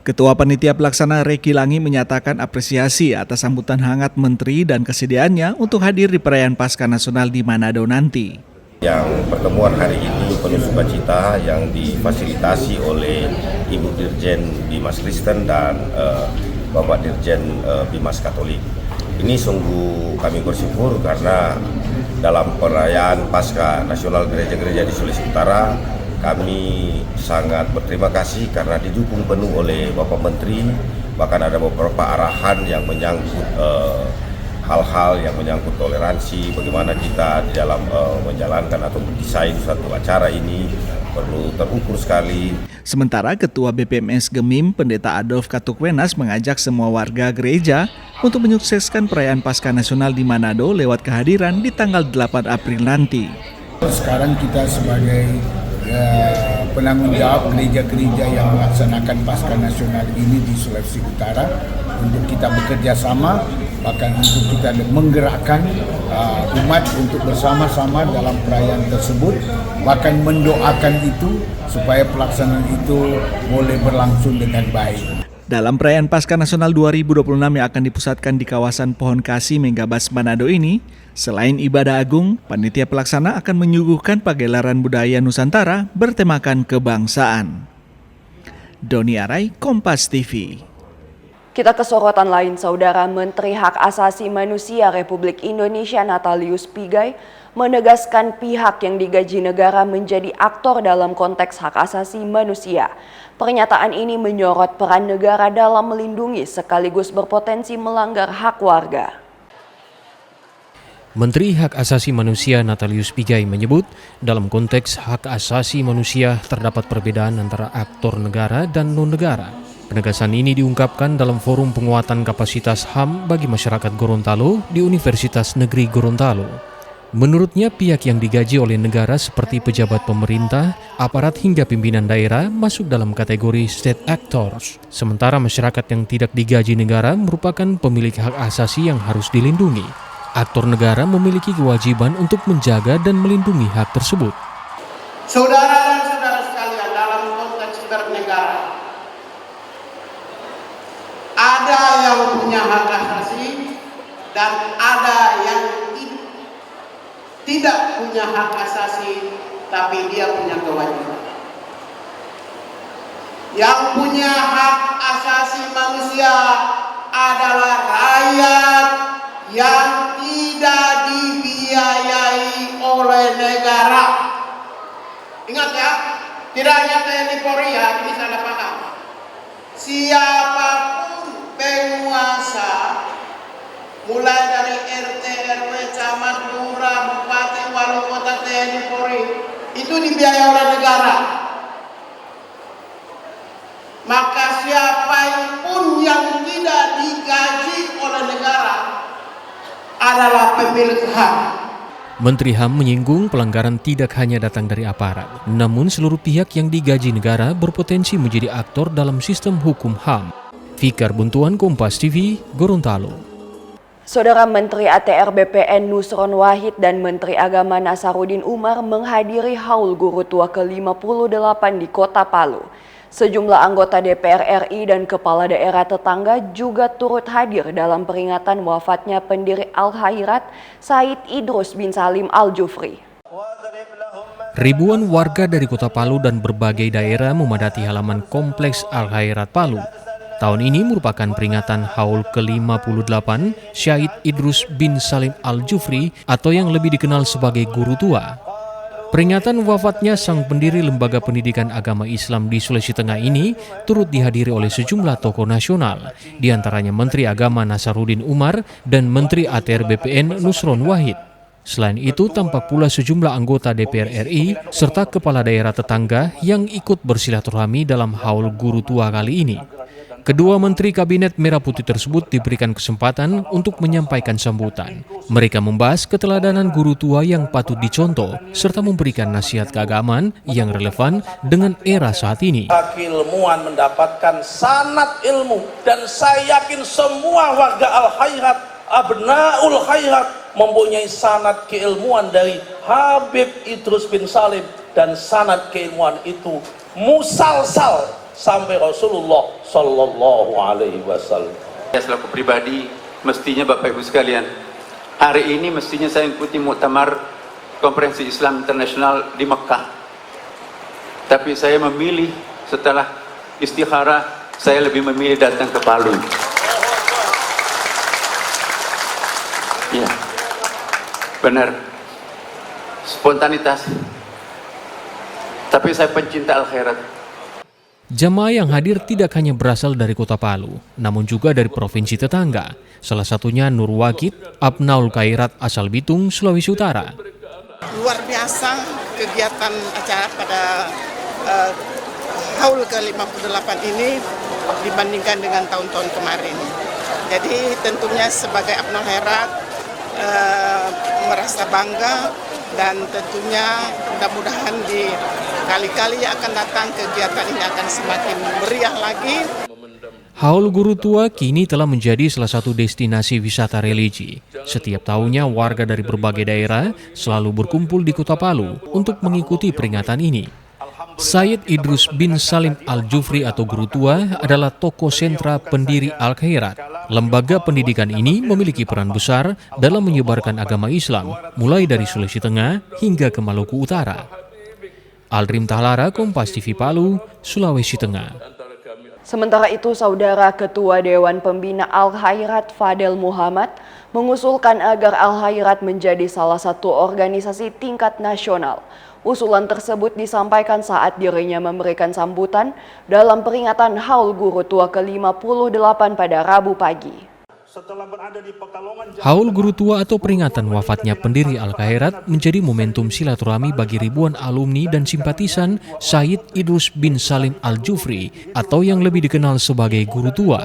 W: Ketua Panitia Pelaksana Reki Langi menyatakan apresiasi atas sambutan hangat Menteri dan kesediaannya untuk hadir di perayaan Pasca Nasional di Manado nanti.
C: Yang pertemuan hari ini penuh sukacita yang difasilitasi oleh Ibu Dirjen Bimas Kristen dan Bapak Dirjen Bimas Katolik. Ini sungguh kami bersyukur karena dalam perayaan Pasca Nasional gereja-gereja di Sulawesi Utara kami sangat berterima kasih karena didukung penuh oleh Bapak Menteri, bahkan ada beberapa arahan yang menyangkut hal-hal yang menyangkut toleransi, bagaimana kita di dalam menjalankan atau mendesain suatu acara ini perlu terukur sekali.
W: Sementara Ketua BPMS Gemim, Pendeta Adolf Katukwenas mengajak semua warga gereja untuk menyukseskan perayaan Pasca Nasional di Manado lewat kehadiran di tanggal 8 April nanti.
D: Sekarang kita sebagai penanggung jawab gereja-gereja yang melaksanakan Pasca Nasional ini di Sulawesi Utara untuk kita bekerja sama, bahkan untuk kita menggerakkan umat untuk bersama-sama dalam perayaan tersebut, bahkan mendoakan itu supaya pelaksanaan itu boleh berlangsung dengan baik.
W: Dalam perayaan Pasca Nasional 2026 yang akan dipusatkan di kawasan Pohon Kasih Megabas Manado ini, selain ibadah agung, panitia pelaksana akan menyuguhkan pagelaran budaya Nusantara bertemakan kebangsaan. Doni Arai, Kompas TV.
A: Kita ke sorotan lain, Saudara. Menteri Hak Asasi Manusia Republik Indonesia Natalius Pigai menegaskan pihak yang digaji negara menjadi aktor dalam konteks hak asasi manusia. Pernyataan ini menyorot peran negara dalam melindungi sekaligus berpotensi melanggar hak warga.
B: Menteri Hak Asasi Manusia Natalius Pigai menyebut, dalam konteks hak asasi manusia terdapat perbedaan antara aktor negara dan non-negara. Penegasan ini diungkapkan dalam forum penguatan kapasitas HAM bagi masyarakat Gorontalo di Universitas Negeri Gorontalo. Menurutnya, pihak yang digaji oleh negara seperti pejabat pemerintah, aparat hingga pimpinan daerah masuk dalam kategori state actors. Sementara masyarakat yang tidak digaji negara merupakan pemilik hak asasi yang harus dilindungi. Aktor negara memiliki kewajiban untuk menjaga dan melindungi hak tersebut.
E: Saudara dan saudara sekalian, dalam konteks bernegara, ada yang punya hak asasi dan ada yang tidak punya hak asasi, tapi dia punya kewajiban. Yang punya hak asasi manusia adalah rakyat yang tidak dibiayai oleh negara. Ingat ya, tidak hanya TNI Polri ya, ini salah paham. Siapapun penguasa, mulai dari RT, RW, camat, lurah, bupati, wali kota, TNI Polri, itu dibiayai oleh negara. Maka siapapun yang tidak digaji oleh negara adalah pemilik hak.
B: Menteri HAM menyinggung pelanggaran tidak hanya datang dari aparat, namun seluruh pihak yang digaji negara berpotensi menjadi aktor dalam sistem hukum HAM. Fikar Buntuan, Kompas TV, Gorontalo.
A: Saudara, Menteri ATR BPN Nusron Wahid dan Menteri Agama Nasaruddin Umar menghadiri haul guru tua ke-58 di Kota Palu. Sejumlah anggota DPR RI dan kepala daerah tetangga juga turut hadir dalam peringatan wafatnya pendiri Al-Khairat Said Idrus bin Salim Al-Jufri.
B: Ribuan warga dari Kota Palu dan berbagai daerah memadati halaman Kompleks Al-Khairat Palu. Tahun ini merupakan peringatan haul ke-58 Syahid Idrus bin Salim Al-Jufri atau yang lebih dikenal sebagai guru tua. Peringatan wafatnya sang pendiri Lembaga Pendidikan Agama Islam di Sulawesi Tengah ini turut dihadiri oleh sejumlah tokoh nasional, diantaranya Menteri Agama Nasaruddin Umar dan Menteri ATR BPN Nusron Wahid. Selain itu, tampak pula sejumlah anggota DPR RI serta kepala daerah tetangga yang ikut bersilaturahmi dalam haul guru tua kali ini. Kedua Menteri Kabinet Merah Putih tersebut diberikan kesempatan untuk menyampaikan sambutan. Mereka membahas keteladanan guru tua yang patut dicontoh, serta memberikan nasihat keagamaan yang relevan dengan era saat ini.
G: Keilmuan mendapatkan sanad ilmu, dan saya yakin semua warga Al-Khairat, Abnaul Khairat, mempunyai sanad keilmuan dari Habib Idrus bin Salim, dan sanad keilmuan itu musalsal sampai Rasulullah Sallallahu Alaihi Wasallam.
H: Saya selaku pribadi, mestinya Bapak Ibu sekalian, hari ini mestinya saya ikuti muktamar Konferensi Islam Internasional di Mekah. Tapi saya memilih setelah istikharah, saya lebih memilih datang ke Palu. Ya, benar, spontanitas. Tapi saya pencinta Al-Khairat.
B: Jamaah yang hadir tidak hanya berasal dari kota Palu, namun juga dari provinsi tetangga. Salah satunya Nur Wakid, Abnaul Khairat asal Bitung, Sulawesi Utara.
I: Luar biasa kegiatan acara pada haul ke-58 ini dibandingkan dengan tahun-tahun kemarin. Jadi tentunya sebagai Abnaul Khairat merasa bangga, dan tentunya mudah-mudahan di kali-kali yang akan datang kegiatan ini akan semakin meriah lagi.
B: Haul Guru Tua kini telah menjadi salah satu destinasi wisata religi. Setiap tahunnya warga dari berbagai daerah selalu berkumpul di Kota Palu untuk mengikuti peringatan ini. Sayyid Idrus bin Salim Al-Jufri atau Guru Tua adalah tokoh sentra pendiri Al-Khairat. Lembaga pendidikan ini memiliki peran besar dalam menyebarkan agama Islam, mulai dari Sulawesi Tengah hingga ke Maluku Utara. Aldrim Tahlara, Kompas TV Palu, Sulawesi Tengah.
A: Sementara itu, Saudara Ketua Dewan Pembina Al-Khairat Fadel Muhammad mengusulkan agar Al-Khairat menjadi salah satu organisasi tingkat nasional. Usulan tersebut disampaikan saat dirinya memberikan sambutan dalam peringatan Haul Guru Tua ke-58 pada Rabu pagi.
B: Haul Guru Tua atau peringatan wafatnya pendiri Al-Khairat menjadi momentum silaturahmi bagi ribuan alumni dan simpatisan Sayyid Idrus bin Salim Al-Jufri atau yang lebih dikenal sebagai Guru Tua.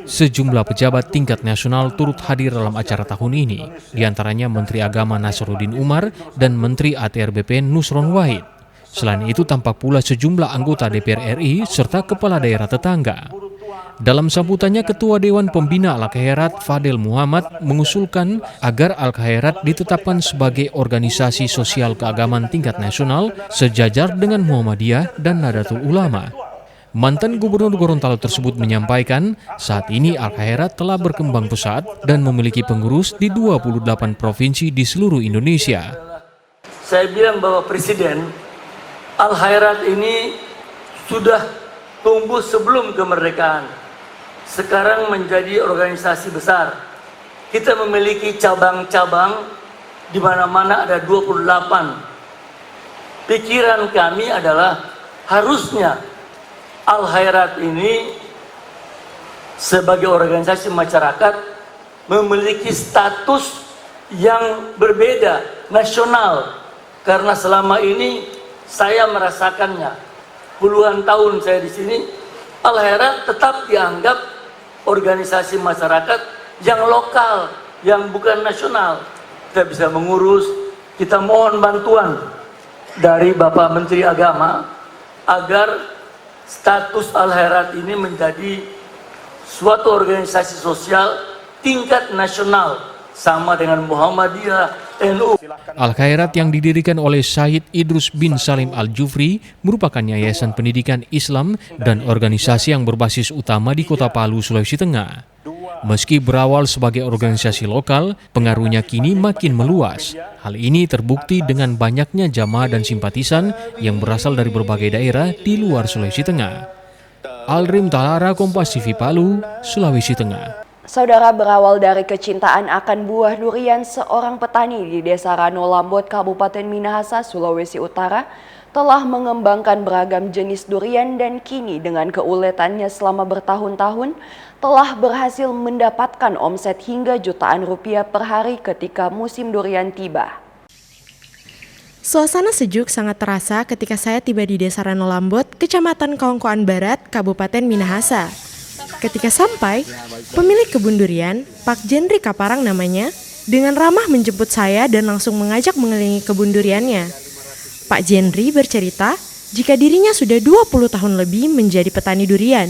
B: Sejumlah pejabat tingkat nasional turut hadir dalam acara tahun ini, diantaranya Menteri Agama Nasruddin Umar dan Menteri ATR BPN Nusron Wahid. Selain itu tampak pula sejumlah anggota DPR RI serta kepala daerah tetangga. Dalam sambutannya, Ketua Dewan Pembina Al-Khairat Fadel Muhammad mengusulkan agar Al-Khairat ditetapkan sebagai organisasi sosial keagamaan tingkat nasional sejajar dengan Muhammadiyah dan Nahdlatul Ulama. Mantan Gubernur Gorontalo tersebut menyampaikan saat ini Al-Khairat telah berkembang pesat dan memiliki pengurus di 28 provinsi di seluruh Indonesia.
J: Saya bilang bahwa Presiden Al-Khairat ini sudah tumbuh sebelum kemerdekaan. Sekarang menjadi organisasi besar. Kita memiliki cabang-cabang di mana-mana ada 28. Pikiran kami adalah harusnya Al-Khairat ini sebagai organisasi masyarakat memiliki status yang berbeda, nasional. Karena selama ini saya merasakannya. Puluhan tahun saya di sini, Al-Khairat tetap dianggap organisasi masyarakat yang lokal, yang bukan nasional. Kita bisa mengurus, kita mohon bantuan dari Bapak Menteri Agama agar status Al-Khairat ini menjadi suatu organisasi sosial tingkat nasional sama dengan Muhammadiyah, NU.
B: Al-Khairat yang didirikan oleh Sayyid Idrus bin Salim Al-Jufri merupakan yayasan pendidikan Islam dan organisasi yang berbasis utama di Kota Palu, Sulawesi Tengah. Meski berawal sebagai organisasi lokal, pengaruhnya kini makin meluas. Hal ini terbukti dengan banyaknya jamaah dan simpatisan yang berasal dari berbagai daerah di luar Sulawesi Tengah. Aldrim Tahlara, Kompas TV Palu, Sulawesi Tengah.
A: Saudara, berawal dari kecintaan akan buah durian, seorang petani di Desa Rano Lambot, Kabupaten Minahasa, Sulawesi Utara, telah mengembangkan beragam jenis durian dan kini dengan keuletannya selama bertahun-tahun telah berhasil mendapatkan omset hingga jutaan rupiah per hari ketika musim durian tiba.
Y: Suasana sejuk sangat terasa ketika saya tiba di Desa Rano Lambot, Kecamatan Kaungkoan Barat, Kabupaten Minahasa.
K: Ketika sampai, pemilik kebun durian, Pak Jendri Kaparang namanya, dengan ramah menjemput saya dan langsung mengajak mengelilingi kebun duriannya. Pak Jendri bercerita jika dirinya sudah 20 tahun lebih menjadi petani durian.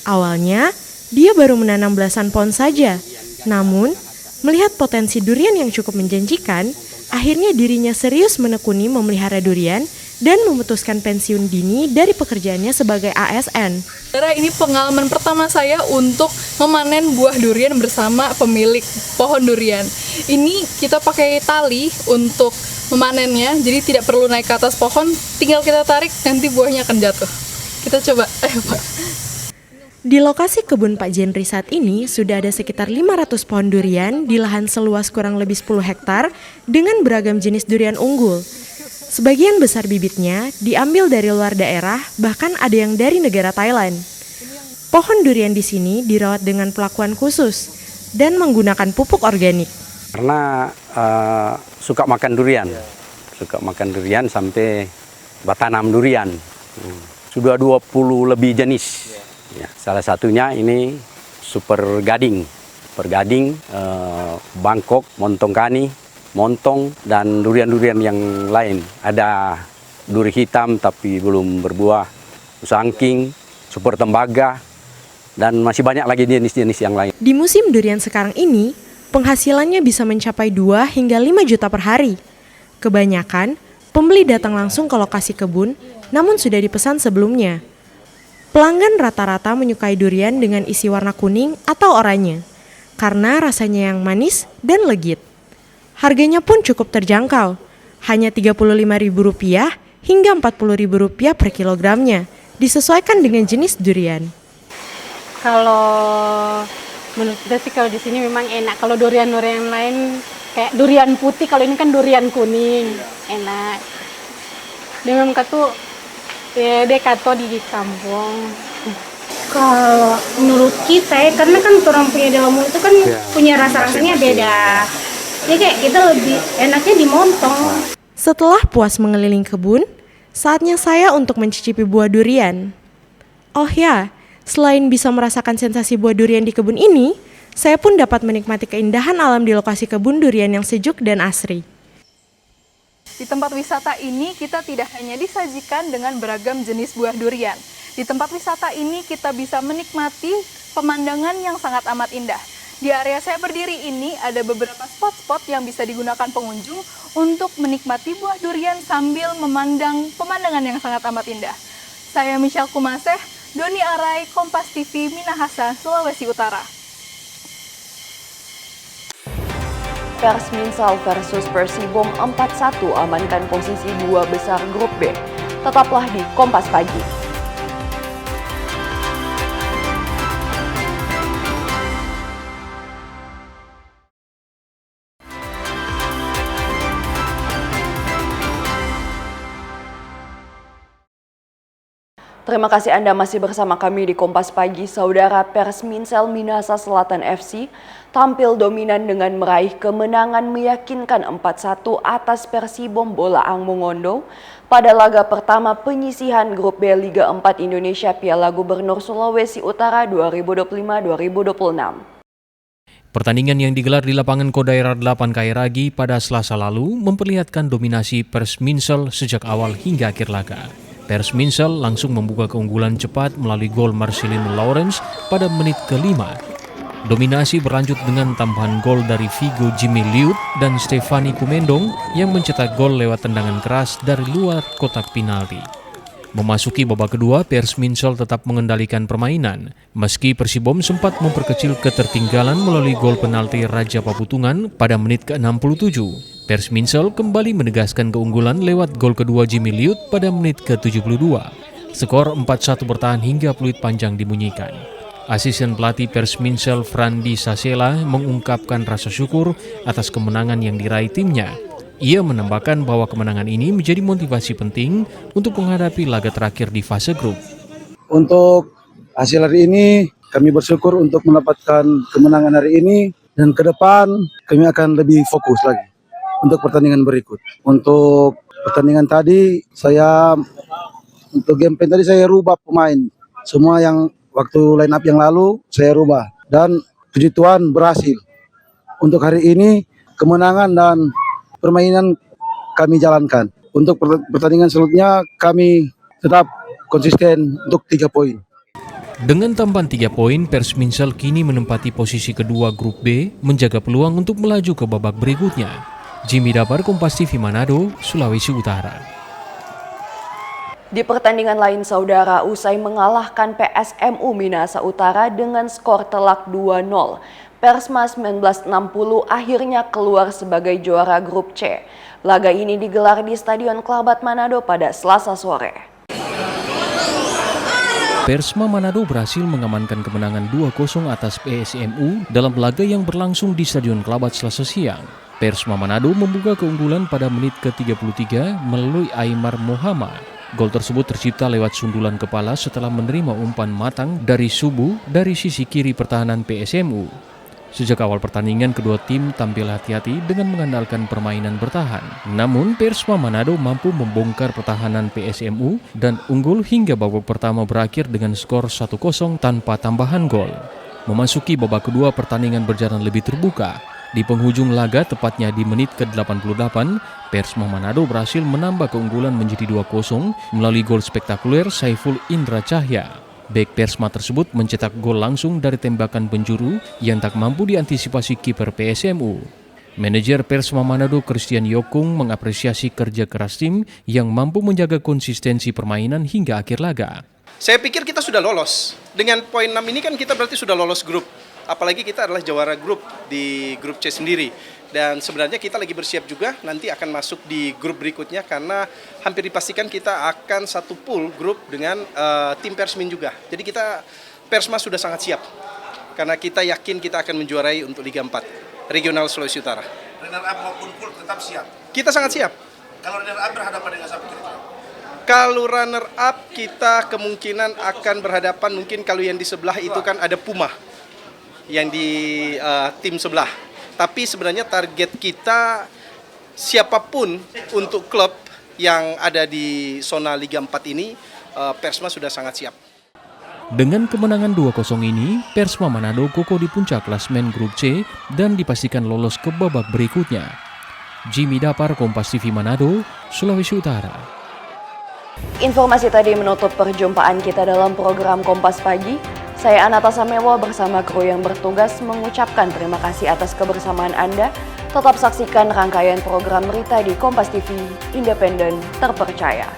K: Awalnya, dia baru menanam belasan pohon saja. Namun, melihat potensi durian yang cukup menjanjikan, akhirnya dirinya serius menekuni memelihara durian dan memutuskan pensiun dini dari pekerjaannya sebagai ASN.
L: Ini pengalaman pertama saya untuk memanen buah durian bersama pemilik pohon durian. Ini kita pakai tali untuk memanennya, jadi tidak perlu naik ke atas pohon, tinggal kita tarik, nanti buahnya akan jatuh. Kita coba, Pak.
K: Di lokasi kebun Pak Jendri saat ini sudah ada sekitar 500 pohon durian di lahan seluas kurang lebih 10 hektar dengan beragam jenis durian unggul. Sebagian besar bibitnya diambil dari luar daerah, bahkan ada yang dari negara Thailand. Pohon durian di sini dirawat dengan perlakuan khusus dan menggunakan pupuk organik.
M: Karena suka makan durian sampai bertanam durian. Sudah 20 lebih jenis. Ya, salah satunya ini super gading, Bangkok, montong kani, montong, dan durian-durian yang lain. Ada duri hitam tapi belum berbuah, usangking, super tembaga, dan masih banyak lagi jenis-jenis yang lain.
K: Di musim durian sekarang ini, penghasilannya bisa mencapai 2 hingga 5 juta per hari. Kebanyakan, pembeli datang langsung ke lokasi kebun, namun sudah dipesan sebelumnya. Pelanggan rata-rata menyukai durian dengan isi warna kuning atau oranye, karena rasanya yang manis dan legit. Harganya pun cukup terjangkau, hanya Rp35.000 hingga Rp40.000 per kilogramnya, disesuaikan dengan jenis durian.
N: Kalau menurut kita sih kalau di sini memang enak. Kalau durian-durian lain kayak durian putih, kalau ini kan durian kuning, enak. Dengan katu dekato di kampung. Kalau menurut kita ya, karena kan orang punya dalam mulut itu kan punya rasa-rasanya beda. Jadi kayak kita lebih enaknya di montong.
K: Setelah puas mengeliling kebun, saatnya saya untuk mencicipi buah durian. Oh ya, selain bisa merasakan sensasi buah durian di kebun ini, saya pun dapat menikmati keindahan alam di lokasi kebun durian yang sejuk dan asri.
L: Di tempat wisata ini kita tidak hanya disajikan dengan beragam jenis buah durian. Di tempat wisata ini kita bisa menikmati pemandangan yang sangat amat indah. Di area saya berdiri ini ada beberapa spot-spot yang bisa digunakan pengunjung untuk menikmati buah durian sambil memandang pemandangan yang sangat amat indah. Saya Michelle Kumaseh, Doni Arai, Kompas TV, Minahasa, Sulawesi Utara.
A: Persminsel versus Persibom 4-1 amankan posisi 2 besar grup B. Tetaplah di Kompas Pagi. Terima kasih Anda masih bersama kami di Kompas Pagi. Saudara, Persminsel Minahasa Selatan FC tampil dominan dengan meraih kemenangan meyakinkan 4-1 atas Persibom Bolaang Mongondo pada laga pertama penyisihan grup B Liga 4 Indonesia Piala Gubernur Sulawesi Utara 2025-2026.
B: Pertandingan yang digelar di lapangan Kodaira 8 Kairagi pada Selasa lalu memperlihatkan dominasi Persminsel sejak awal hingga akhir laga. Persminsel langsung membuka keunggulan cepat melalui gol Marcelino Lawrence pada menit ke-5. Dominasi berlanjut dengan tambahan gol dari Vigo Jimmy Liut dan Stefani Kumendong yang mencetak gol lewat tendangan keras dari luar kotak penalti. Memasuki babak kedua, Persminsel tetap mengendalikan permainan, meski Persibom sempat memperkecil ketertinggalan melalui gol penalti Raja Paputungan pada menit ke-67. Persminsel kembali menegaskan keunggulan lewat gol kedua Jimmy Liut pada menit ke-72. Skor 4-1 bertahan hingga peluit panjang dibunyikan. Asisten pelatih Persminsel Frandi Sasela mengungkapkan rasa syukur atas kemenangan yang diraih timnya. Ia menambahkan bahwa kemenangan ini menjadi motivasi penting untuk menghadapi laga terakhir di fase grup.
Y: Untuk hasil hari ini, kami bersyukur untuk mendapatkan kemenangan hari ini, dan ke depan kami akan lebih fokus lagi untuk pertandingan berikut. Untuk pertandingan tadi, untuk game plan tadi saya rubah pemain. Semua yang waktu line up yang lalu saya rubah dan puji Tuhan berhasil. Untuk hari ini kemenangan dan permainan kami jalankan. Untuk pertandingan selanjutnya kami tetap konsisten untuk 3 poin.
B: Dengan tambahan 3 poin, Persminsel kini menempati posisi kedua grup B, menjaga peluang untuk melaju ke babak berikutnya. Jimmy Dapar, Kompas TV Manado, Sulawesi Utara.
A: Di pertandingan lain, saudara, usai mengalahkan PSMU Minahasa Utara dengan skor telak 2-0, Persma 1960 akhirnya keluar sebagai juara grup C. Laga ini digelar di Stadion Klabat Manado pada Selasa sore.
B: Persma Manado berhasil mengamankan kemenangan 2-0 atas PSMU dalam laga yang berlangsung di Stadion Klabat Selasa siang. Persma Manado membuka keunggulan pada menit ke-33 melalui Aymar Muhammad. Gol tersebut tercipta lewat sundulan kepala setelah menerima umpan matang dari Subuh dari sisi kiri pertahanan PSMU. Sejak awal pertandingan, kedua tim tampil hati-hati dengan mengandalkan permainan bertahan. Namun, Persma Manado mampu membongkar pertahanan PSMU dan unggul hingga babak pertama berakhir dengan skor 1-0 tanpa tambahan gol. Memasuki babak kedua, pertandingan berjalan lebih terbuka. Di penghujung laga, tepatnya di menit ke-88, Persma Manado berhasil menambah keunggulan menjadi 2-0 melalui gol spektakuler Saiful Indra Cahya. Bek Persma tersebut mencetak gol langsung dari tembakan penjuru yang tak mampu diantisipasi kiper PSMU. Manajer Persma Manado Christian Yokung mengapresiasi kerja keras tim yang mampu menjaga konsistensi permainan hingga akhir laga.
F: Saya pikir kita sudah lolos. Dengan poin 6 ini kan kita berarti sudah lolos grup. Apalagi kita adalah juara grup di grup C sendiri. Dan sebenarnya kita lagi bersiap juga nanti akan masuk di grup berikutnya karena hampir dipastikan kita akan satu pool grup dengan tim Persmin juga. Jadi kita Persma sudah sangat siap karena kita yakin kita akan menjuarai untuk Liga 4 Regional Sulawesi Utara.
O: Runner up maupun pool tetap siap.
F: Kita sangat siap.
O: Kalau runner up berhadapan dengan siapa kira-kira?
F: Kalau runner up kita kemungkinan akan berhadapan mungkin kalau yang di sebelah itu kan ada Puma yang di tim sebelah. Tapi sebenarnya target kita siapapun untuk klub yang ada di zona Liga 4 ini, Persma sudah sangat siap.
B: Dengan kemenangan 2-0 ini, Persma Manado kokoh di puncak klasmen grup C dan dipastikan lolos ke babak berikutnya. Jimmy Dapar, Kompas TV Manado, Sulawesi Utara.
A: Informasi tadi menutup perjumpaan kita dalam program Kompas Pagi. Saya Anata Samewa bersama kru yang bertugas mengucapkan terima kasih atas kebersamaan Anda. Tetap saksikan rangkaian program berita di Kompas TV, independen, terpercaya.